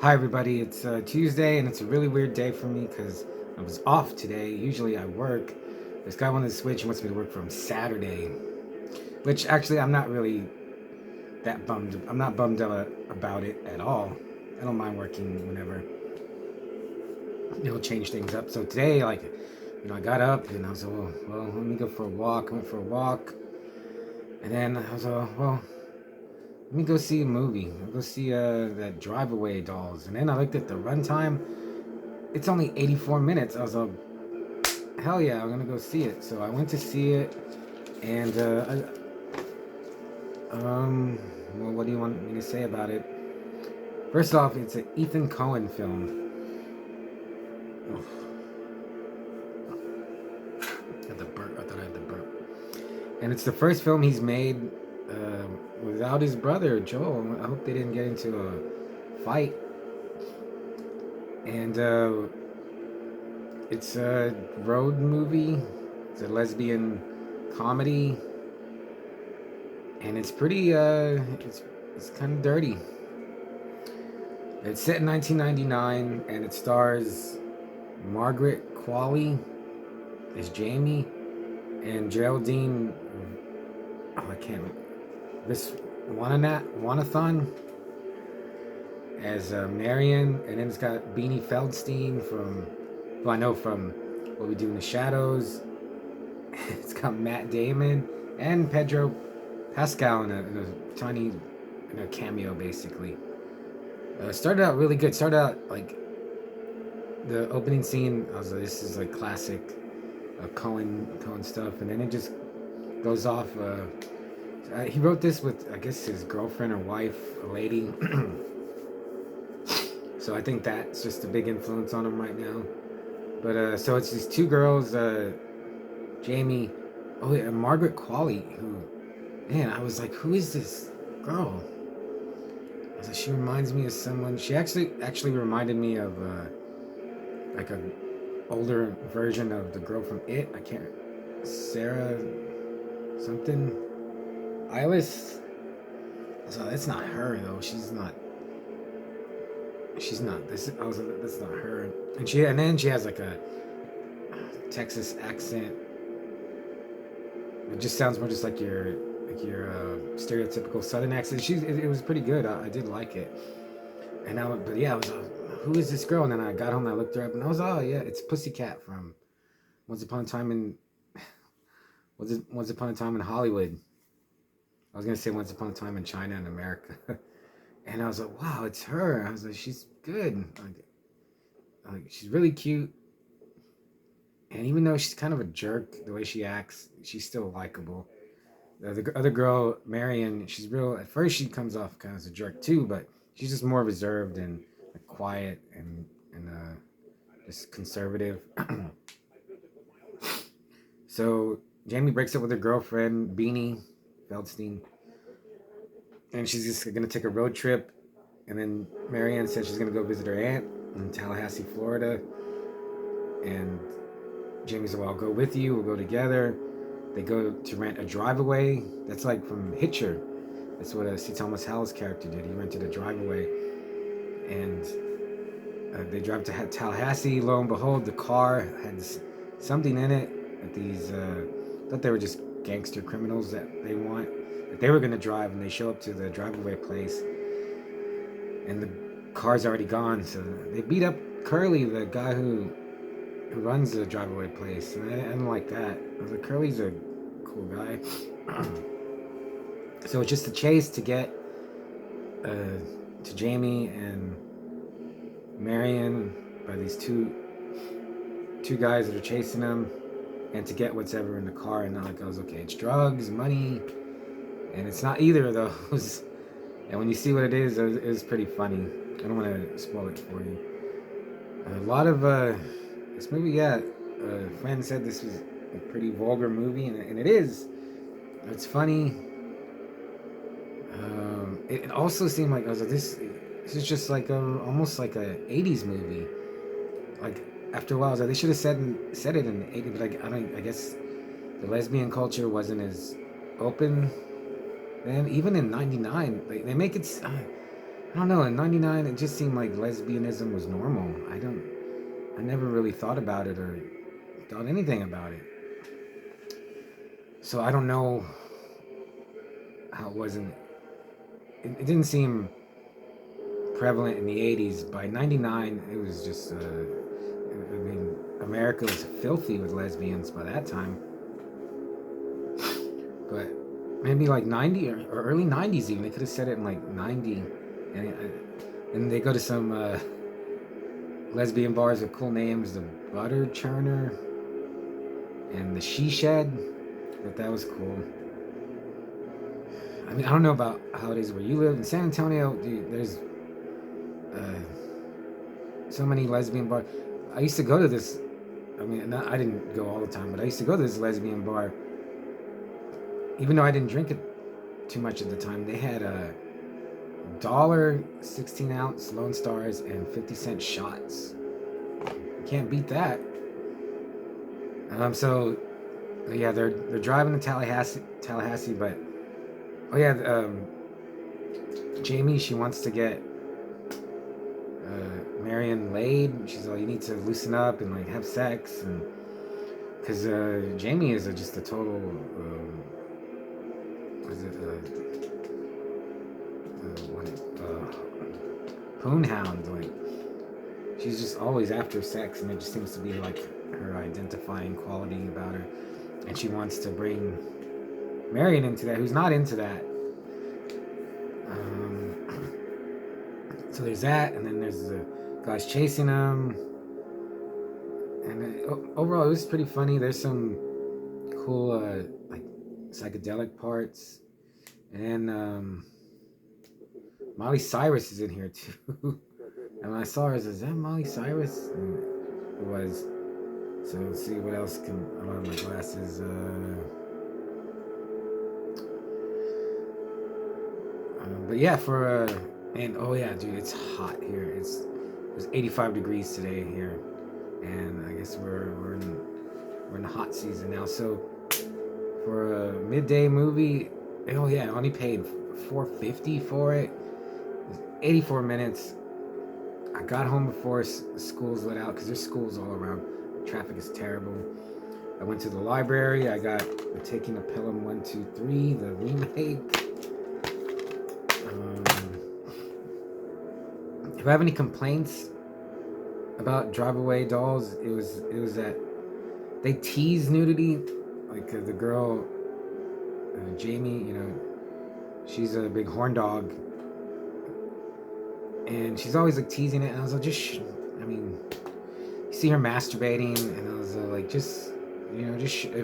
Hi everybody, it's Tuesday and it's a really weird day for me because I was off today. Usually I work. This guy wanted to switch and wants me to work from Saturday, which actually I'm not really that bummed. I'm not bummed about it at all. I don't mind working whenever it'll change things up. So today, I got up and I was like, well, let me go for a walk. I went for a walk and then I was like, well, let me go see a movie. I'll go see that Drive Away Dolls. And then I looked at the runtime. It's only 84 minutes. I was like, hell yeah, I'm gonna go see it. So I went to see it, and well, what do you want me to say about it? First off, it's an Ethan Cohen film. Oof, I had the burp. I thought I had the burp. And it's the first film he's made without his brother Joel. I hope they didn't get into a fight. And it's a road movie. It's a lesbian comedy, and it's pretty. It's kind of dirty. It's set in 1999, and it stars Margaret Qualley as Jamie and Geraldine. Oh, I can't. This Wanathan as Marion, and then it's got Beanie Feldstein from, who I know from What We Do in the Shadows. It's got Matt Damon and Pedro Pascal in a tiny cameo, basically. Started out really good. Started out like the opening scene. I was like, this is like classic Cohen stuff, and then it just goes off. He wrote this with, I guess, his girlfriend or wife, a lady. So I think that's just a big influence on him right now. But so it's these two girls, Jamie, oh yeah, Margaret Qualley, who, man, I was like, who is this girl? I was like, she reminds me of someone. She actually reminded me of like a older version of the girl from It. I can't, Sarah something, Eyeless. So that's not her though. She's not. She's not. This. I was. That's not her. And then she has like a Texas accent. It just sounds more just like your stereotypical Southern accent. It was pretty good. I did like it. And but yeah, I was. Who is this girl? And then I got home and I looked her up, and I was, oh yeah, it's Pussycat from Once Upon a Time in Once Upon a Time in Hollywood. I was gonna say Once Upon a Time in China and America. And I was like, wow, it's her. I was like, she's good. Like she's really cute. And even though she's kind of a jerk, the way she acts, she's still likable. The other girl, Marion, she's real. At first, she comes off kind of as a jerk too, but she's just more reserved and like, quiet and just conservative. So Jamie breaks up with her girlfriend, Beanie Feldstein, and she's just gonna take a road trip. And then Marianne says she's gonna go visit her aunt in Tallahassee, Florida. And Jamie said, "Well, I'll go with you. We'll go together." They go to rent a drive-away. That's like from Hitcher. That's what C. Thomas Howell's character did. He rented a drive-away, and they drive to Tallahassee. Lo and behold, the car had something in it that these thought they were just gangster criminals that they were gonna drive, and they show up to the drive-away place, and the car's already gone. So they beat up Curly, the guy who runs the drive-away place, and I didn't like that. I was like, Curly's a cool guy. So it's just a chase to get to Jamie and Marion by these two guys that are chasing them, and to get what's ever in the car. And like, I was okay, it's drugs, money, and it's not either of those. And when you see what it is pretty funny. I don't want to spoil it for you. A lot of this movie, yeah. A friend said this was a pretty vulgar movie, and it is. It's funny. It also seemed like I was like, this is just like almost like a '80s movie. Like after a while, I was like, they should have said it in the '80s, but like, I guess the lesbian culture wasn't as open then. Even in '99, they make it. I I don't know. In '99, it just seemed like lesbianism was normal. I never really thought about it or thought anything about it. So I don't know how it wasn't. It didn't seem prevalent in the '80s. By '99, it was just. I mean, America was filthy with lesbians by that time. But maybe like '90 or early '90s even. They could have said it in like '90, and they go to some lesbian bars with cool names, the Butter Churner and the She Shed. But that was cool. I mean, I don't know about how it is where you live in San Antonio. Dude, there's so many lesbian bars. I used to go to this. I mean, I didn't go all the time, but I used to go to this lesbian bar. Even though I didn't drink it too much at the time, they had a dollar 16-ounce Lone Stars and 50-cent shots. You can't beat that. So yeah, they're driving to Tallahassee, but oh yeah, Jamie, she wants to get Marion laid. She's like, you need to loosen up and like have sex, and because Jamie is just a total what is it poon hound. Like she's just always after sex, and it just seems to be like her identifying quality about her. And she wants to bring Marion into that, who's not into that. So there's that, and then there's the guys chasing him. And overall, it was pretty funny. There's some cool, like, psychedelic parts. And then Miley Cyrus is in here, too. And when I saw her, I was like, is that Miley Cyrus? And it was. So let's see what else can. I don't have my glasses. But yeah, and oh yeah, dude, it's hot here. It's 85 degrees today here, and I guess we're in the hot season now. So for a midday movie, oh yeah, I only paid $4.50 for it. It was 84 minutes. I got home before schools let out because there's schools all around. Traffic is terrible. I went to the library. I got the Taking a Pelham 1, 2, 3, the remake. If I have any complaints about Drive Away Dolls, it was that they tease nudity. Like the girl, Jamie, she's a big horn dog, and she's always like teasing it. And I was like, I mean, you see her masturbating, and I was like, if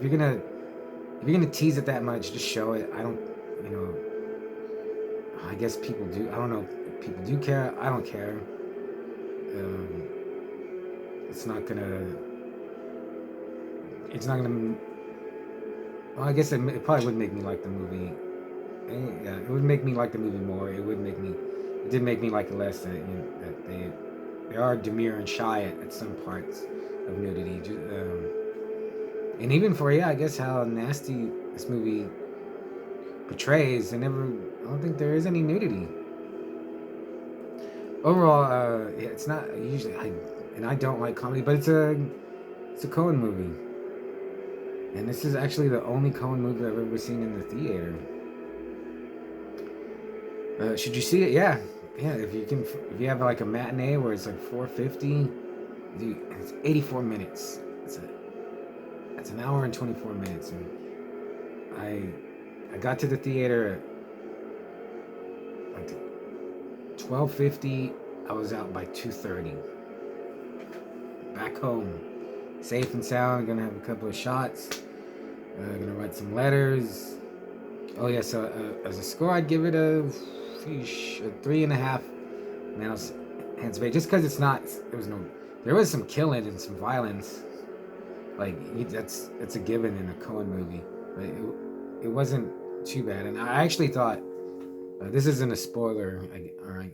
you're gonna tease it that much, just show it. I don't, I guess people do. I don't know. People do care. I don't care. It's not gonna. Well, I guess it probably would make me like the movie. Yeah, it would make me like the movie more. It did make me like it less. That they are demure and shy at some parts of nudity. And even for I guess how nasty this movie portrays. I don't think there is any nudity. Overall, it's not usually. I don't like comedy, but it's a Coen movie, and this is actually the only Coen movie I've ever seen in the theater. Should you see it? Yeah. If you have like a matinee where it's like $4.50, dude, it's 84 minutes. It's an hour and 24 minutes, and I got to the theater at like 12:50. I was out by 2:30. Back home, safe and sound. Gonna have a couple of shots. Gonna write some letters. Oh yeah, so as a score, I'd give it a 3.5. Man, I was hands away just because there was some killing and some violence. Like it's a given in a Coen movie, but it wasn't too bad. And I actually thought this isn't a spoiler. I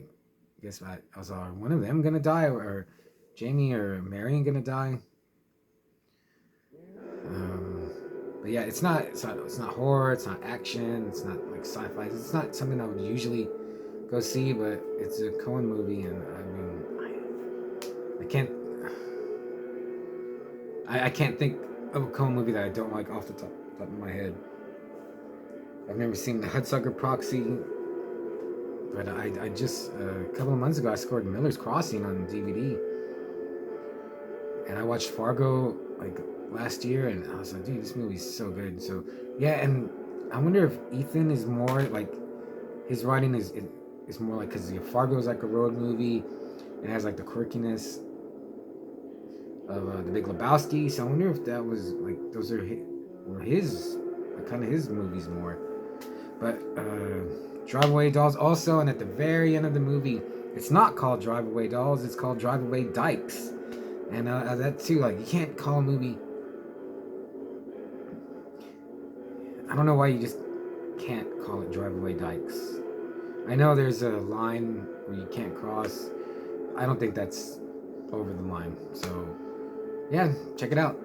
guess I was are one of them gonna die, or Jamie or Marion gonna die? But yeah, it's not horror. It's not action. It's not like sci-fi. It's not something I would usually go see, but it's a Coen movie, and I mean, I can't. I can't think of a Coen movie that I don't like off the top of my head. I've never seen the Hudsucker Proxy, but I just a couple of months ago I scored Miller's Crossing on DVD, and I watched Fargo like last year, and I was like, dude, this movie's so good. So yeah, and I wonder if Ethan is more like his writing is more like, because Fargo is like a road movie, and has like the quirkiness of The Big Lebowski. So I wonder if that was like those were his like, kind of his movies more. But Drive Away Dolls also, and at the very end of the movie, it's not called Drive Away Dolls, it's called Drive Away Dykes. And that too, like, you can't call a movie. I don't know why you just can't call it Drive Away Dykes. I know there's a line where you can't cross. I don't think that's over the line. So, yeah, check it out.